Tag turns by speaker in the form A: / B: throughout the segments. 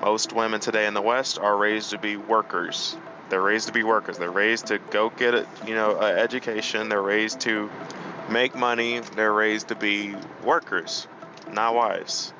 A: Most women today in the West are raised to be workers. They're raised to be workers. They're raised to go get an education. They're raised to make money. They're raised to be workers, not wives.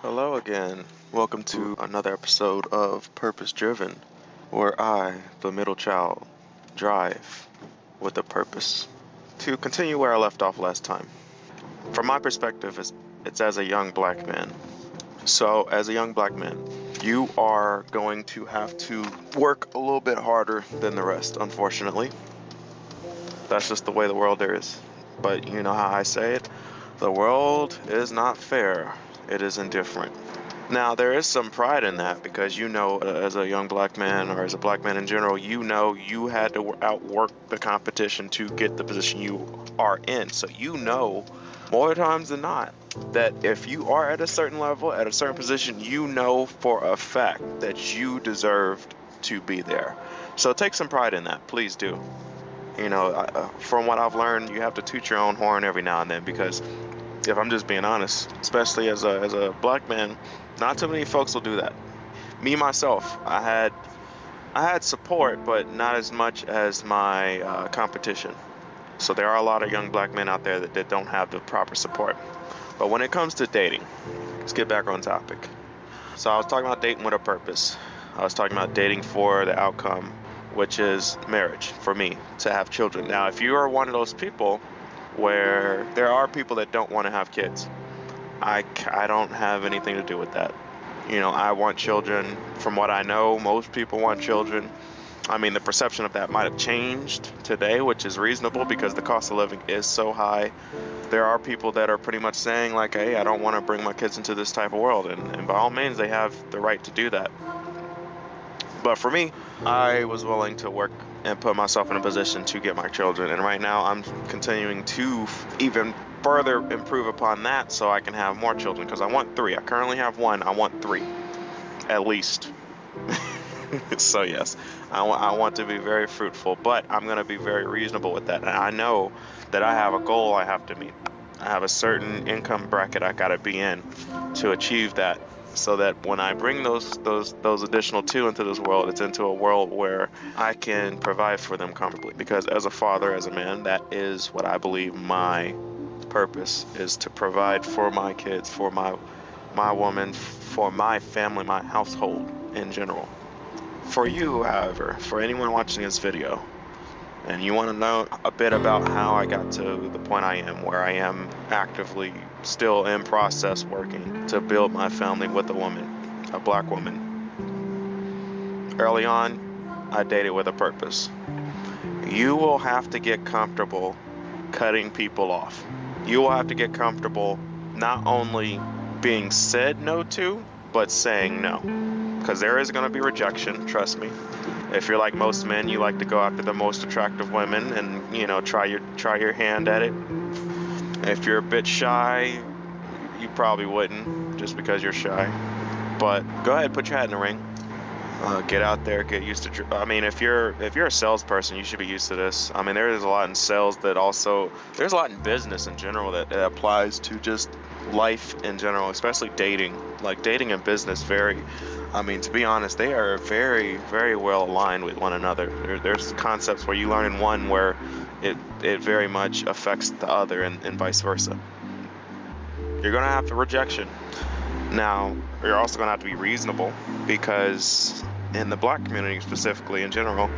A: Hello again. Welcome to another episode of Purpose Driven, where I, the middle child, drive with a purpose. To continue where I left off last time. From my perspective, it's as a young black man. So, as a young black man, you are going to have to work a little bit harder than the rest, unfortunately. That's just the way the world is. But you know how I say it? The world is not fair. It is indifferent. Now, there is some pride in that because as a young black man or as a black man in general, you had to outwork the competition to get the position you are in. So more times than not that if you are at a certain level, at a certain position, for a fact that you deserved to be there. So take some pride in that. Please do. From what I've learned, you have to toot your own horn every now and then because if I'm just being honest, especially as a black man, not too many folks will do that. Me, myself, I had support, but not as much as my competition. So there are a lot of young black men out there that don't have the proper support. But when it comes to dating, let's get back on topic. So I was talking about dating with a purpose. I was talking about dating for the outcome, which is marriage, for me, to have children. Now, if you are one of those people where there are people that don't want to have kids. I don't have anything to do with that. I want children. From what I know, most people want children. I mean, the perception of that might have changed today, which is reasonable because the cost of living is so high. There are people that are pretty much saying like, hey, I don't want to bring my kids into this type of world. And by all means, they have the right to do that. But for me, I was willing to work and put myself in a position to get my children. And right now I'm continuing to even further improve upon that so I can have more children because I want 3. I currently have 1. I want 3, at least. So yes, I want to be very fruitful, but I'm going to be very reasonable with that. And I know that I have a goal I have to meet. I have a certain income bracket I got to be in to achieve that. So that when I bring those additional 2 into this world, it's into a world where I can provide for them comfortably. Because as a father, as a man, that is what I believe my purpose is, to provide for my kids, for my woman, for my family, my household in general. For you, however, for anyone watching this video, and you want to know a bit about how I got to the point I am, where I am actively still in process working to build my family with a woman, a black woman. Early on, I dated with a purpose. You will have to get comfortable cutting people off. You will have to get comfortable not only being said no to, but saying no. Because there is going to be rejection, trust me. If you're like most men, you like to go after the most attractive women and, try your hand at it. If you're a bit shy, you probably wouldn't, just because you're shy. But go ahead, put your hat in the ring. Get out there, get used to. I mean, if you're a salesperson, you should be used to this. I mean, there is a lot in sales there's a lot in business in general that applies to just life in general, especially dating. Like dating and business to be honest, they are very, very well aligned with one another. There's concepts where you learn in one where it very much affects the other and vice versa. You're going to have rejection. Now, you're also going to have to be reasonable because in the black community specifically in general,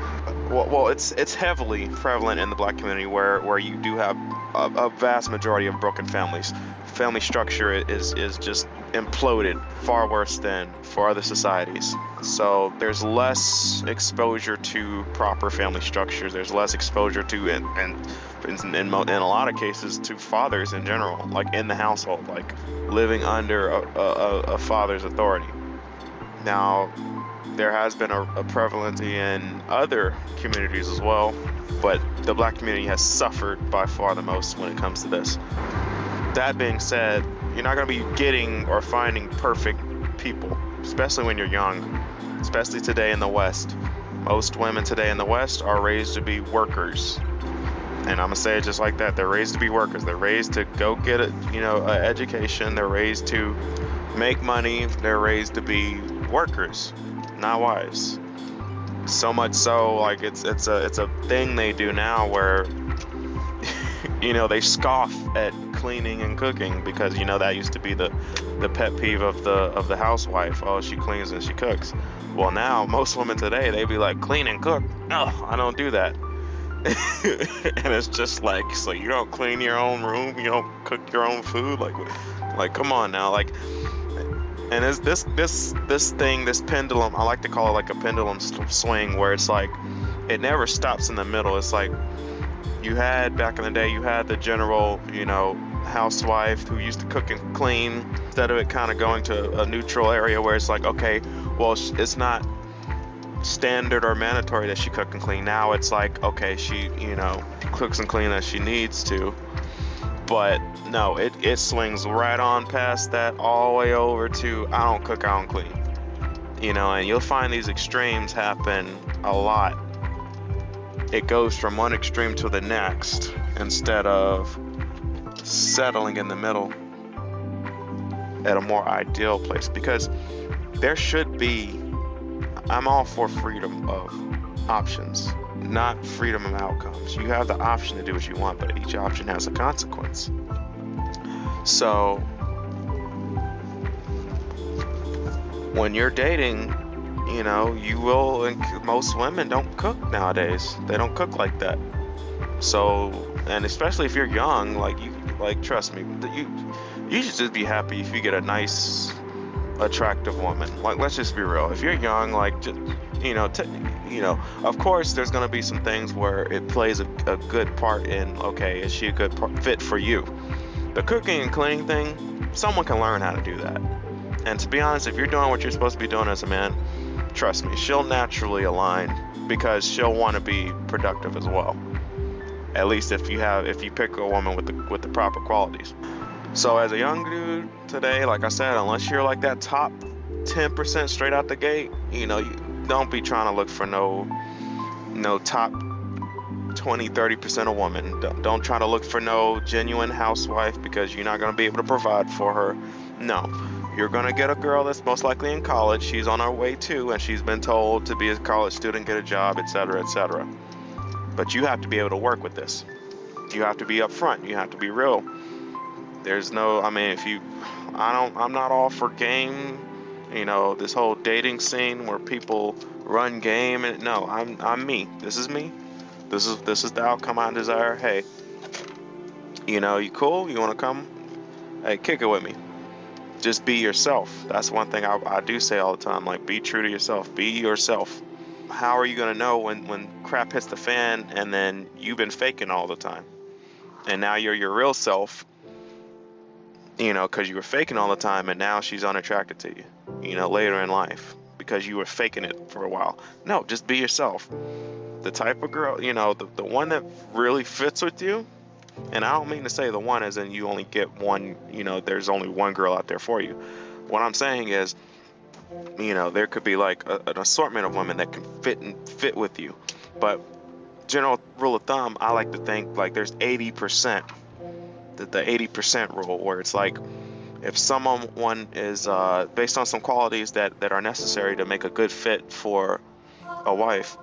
A: it's heavily prevalent in the black community where you do have a vast majority of broken families. Family structure is just imploded far worse than for other societies. So there's less exposure to proper family structures. There's less exposure to, in a lot of cases, to fathers in general, like in the household, like living under a father's authority. Now, there has been a prevalence in other communities as well, but the black community has suffered by far the most when it comes to this. That being said, you're not going to be getting or finding perfect people, especially when you're young, especially today in the West. Most women today in the West are raised to be workers. And I'm gonna say it just like that. They're raised to be workers. They're raised to go get an education. They're raised to make money. They're raised to be workers, not wives. So much so, like it's a thing they do now where they scoff at cleaning and cooking because that used to be the pet peeve of the housewife. Oh, she cleans and she cooks. Well, now most women today, they be like, clean and cook. No, I don't do that. And it's just like, so you don't clean your own room, you don't cook your own food, like come on now, like. And it's this thing, this pendulum, I like to call it like a pendulum swing, where it's like it never stops in the middle. It's like you had back in the day, you had the general housewife who used to cook and clean, instead of it kind of going to a neutral area where it's like, okay, well, it's not standard or mandatory that she cook and clean. Now it's like, okay, she cooks and clean as she needs to. But no, it swings right on past that, all the way over to I don't cook, I don't clean. And you'll find these extremes happen a lot. It goes from one extreme to the next instead of settling in the middle at a more ideal place. Because there should be, I'm all for freedom of options, not freedom of outcomes. You have the option to do what you want, but each option has a consequence. So when you're dating, you will, and most women don't cook nowadays. They don't cook like that. So, and especially if you're young, trust me, you should just be happy if you get a nice, attractive woman. Like, let's just be real. If you're young, of course, there's going to be some things where it plays a good part in, okay, is she a good fit for you? The cooking and cleaning thing, someone can learn how to do that. And to be honest, if you're doing what you're supposed to be doing as a man, trust me, she'll naturally align because she'll want to be productive as well. At least if you pick a woman with the proper qualities. So as a young dude today, like I said, unless you're like that top 10% straight out the gate, you don't be trying to look for no top 20-30% of woman. Don't try to look for no genuine housewife, because you're not going to be able to provide for her. No, you're going to get a girl that's most likely in college. She's on her way too, and she's been told to be a college student, get a job, etc., etc. But you have to be able to work with this. You have to be upfront. You have to be real. There's no, I'm not all for game, this whole dating scene where people run game. And no, I'm me. This is me. This is the outcome I desire. Hey, you cool? You want to come? Hey, kick it with me. Just be yourself. That's one thing I do say all the time. Like, be true to yourself. Be yourself. How are you going to know when crap hits the fan and then you've been faking all the time? And now you're your real self, because you were faking all the time, and now she's unattracted to you, later in life, because you were faking it for a while. No, just be yourself. The type of girl, the one that really fits with you. And I don't mean to say the one as in you only get one, there's only one girl out there for you. What I'm saying is, there could be like an assortment of women that can fit with you. But general rule of thumb, I like to think like there's 80%, the 80% rule, where it's like, if someone is based on some qualities that are necessary to make a good fit for a wife,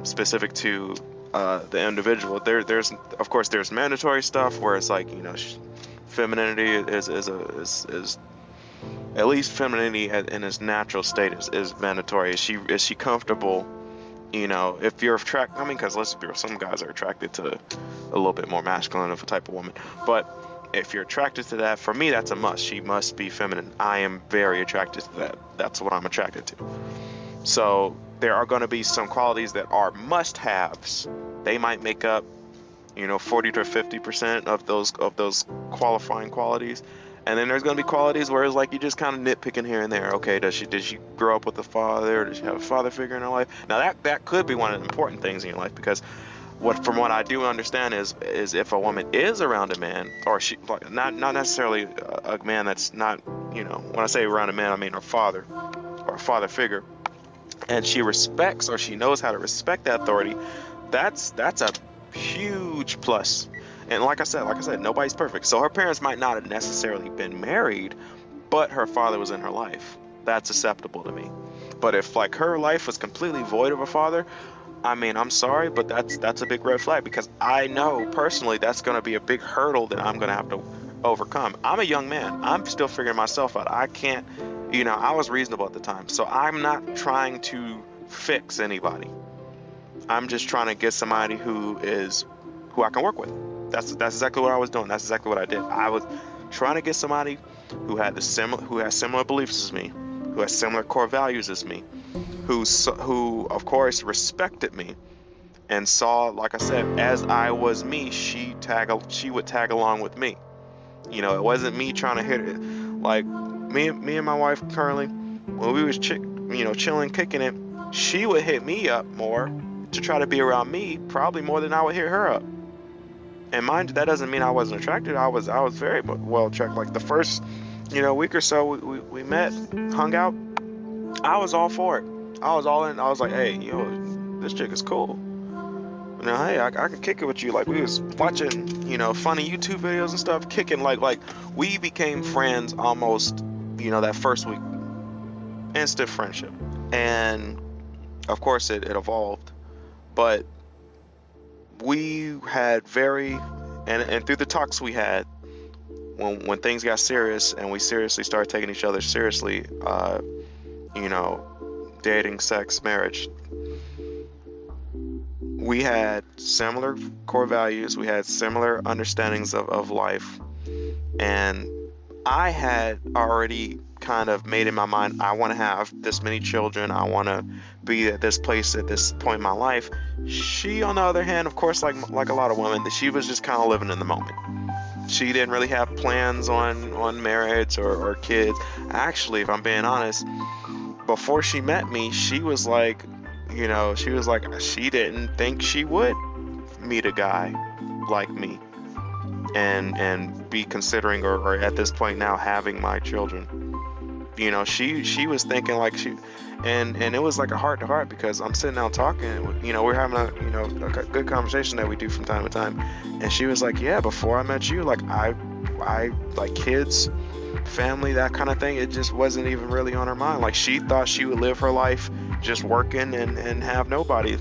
A: specific to the individual, there's of course there's mandatory stuff where it's like, femininity is at least femininity in its natural state is mandatory. Is she comfortable? If you're attracted, because let's be real, some guys are attracted to a little bit more masculine of a type of woman. But if you're attracted to that, for me, that's a must. She must be feminine. I am very attracted to that. That's what I'm attracted to. So there are going to be some qualities that are must-haves. They might make up, 40 to 50% of those qualifying qualities. And then there's going to be qualities where it's like you just kind of nitpicking here and there. Okay, did she grow up with a father? Does she have a father figure in her life? Now that could be one of the important things in your life, because from what I do understand is if a woman is around a man, or she, like, not necessarily a man that's not, when I say around a man, I mean her father or a father figure, and she respects, or she knows how to respect that authority, that's a huge plus. And like I said, nobody's perfect. So her parents might not have necessarily been married, but her father was in her life. That's acceptable to me. But if like her life was completely void of a father, I mean, I'm sorry, but that's a big red flag, because I know personally that's going to be a big hurdle that I'm going to have to overcome. I'm a young man. I'm still figuring myself out. I can't, I was reasonable at the time. So I'm not trying to fix anybody. I'm just trying to get somebody who I can work with. That's exactly what I was doing. That's exactly what I did. I was trying to get somebody who has similar beliefs as me, who has similar core values as me, who of course respected me and saw, like I said, as I was me, she would tag along with me. It wasn't me trying to hit it. Like me and my wife currently, when we was chilling, kicking it, she would hit me up more to try to be around me, probably more than I would hit her up. And mind you, that doesn't mean I wasn't attracted. I was very well attracted. Like the first, week or so we met, hung out, I was all for it. I was all in. I was like, hey, this chick is cool. Hey, I can kick it with you. Like we was watching, funny YouTube videos and stuff, kicking like we became friends almost, that first week. Instant friendship. And of course it evolved, but we had and through the talks we had, when things got serious and we seriously started taking each other seriously, dating, sex, marriage, we had similar core values, we had similar understandings of life, and I had already kind of made in my mind, I want to have this many children, I want to be at this place at this point in my life. She, on the other hand, of course, like a lot of women, that she was just kind of living in the moment. She didn't really have plans on marriage or kids. Actually, if I'm being honest, before she met me, she was like, she didn't think she would meet a guy like me and be considering or at this point now having my children. She was thinking like and it was like a heart to heart, because I'm sitting down talking, we're having a good conversation that we do from time to time, and she was like, yeah, before I met you, like I like kids, family, that kind of thing, it just wasn't even really on her mind. Like she thought she would live her life just working and have nobody,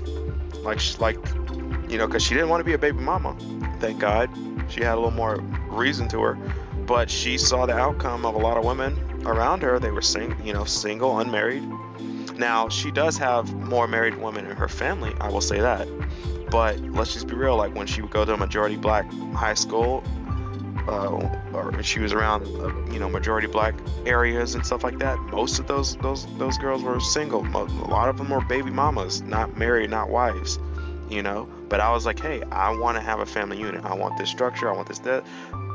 A: because she didn't want to be a baby mama. Thank God she had a little more reason to her, but she saw the outcome of a lot of women around her. They were single, unmarried. Now she does have more married women in her family, I will say that, but let's just be real, like when she would go to a majority black high school, or she was around majority black areas and stuff like that, most of those girls were single. A lot of them were baby mamas, not married, not wives, but I was like, hey, I want to have a family unit, I want this structure, I want this, that,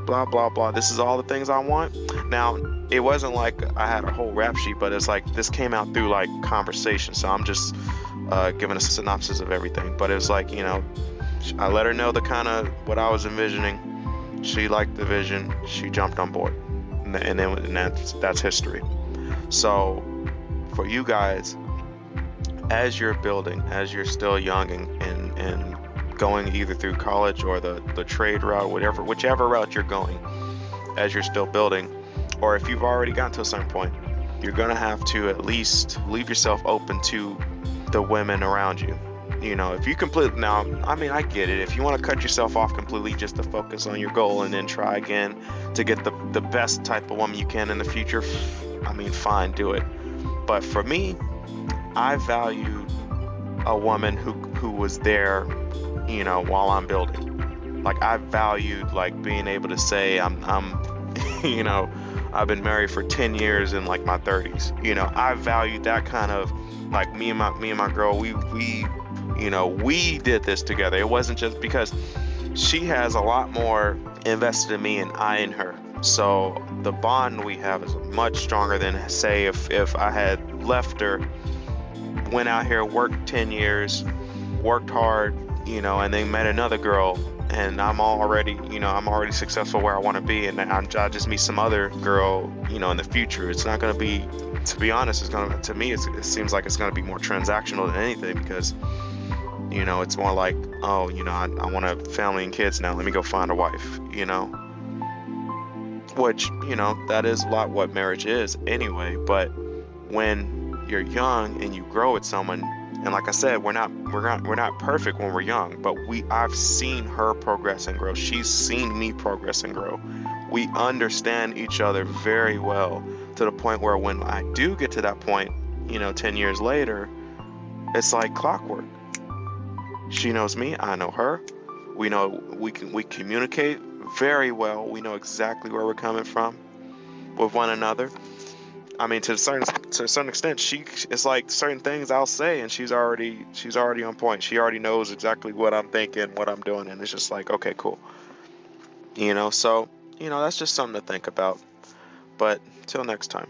A: blah blah blah, this is all the things I want. Now it wasn't like I had a whole rap sheet, but it's like this came out through like conversation, so I'm just giving a synopsis of everything. But it was like, I let her know the kind of what I was envisioning. She liked the vision, she jumped on board, and that's history. So for you guys, as you're building, as you're still young and going either through college or the trade route, whichever route you're going, as you're still building, or if you've already gotten to a certain point, you're gonna have to at least leave yourself open to the women around you. If you completely, now, I mean, I get it. If you want to cut yourself off completely just to focus on your goal and then try again to get the best type of woman you can in the future, I mean, fine, do it. But for me, I valued a woman who was there, while I'm building. Like I valued like being able to say I'm I've been married for 10 years in like my 30s. I valued that kind of like me and my girl, we did this together. It wasn't just because she has a lot more invested in me and I in her. So the bond we have is much stronger than, say, if I had left her, went out here, worked 10 years, worked hard, and then met another girl, and I'm already successful where I want to be, and I just meet some other girl, in the future. It's not going to be, to be honest, to me, it seems like it's going to be more transactional than anything, because, it's more like, oh, I want a family and kids now. Let me go find a wife, which, that is a lot what marriage is anyway. But when you're young and you grow with someone, and like I said, we're not perfect when we're young, but I've seen her progress and grow. She's seen me progress and grow. We understand each other very well, to the point where when I do get to that point, 10 years later, it's like clockwork. She knows me, I know her. We communicate very well. We know exactly where we're coming from with one another. I mean, to a certain extent, it's like certain things I'll say, and she's already on point. She already knows exactly what I'm thinking, what I'm doing, and it's just like, okay, cool. So, that's just something to think about. But till next time.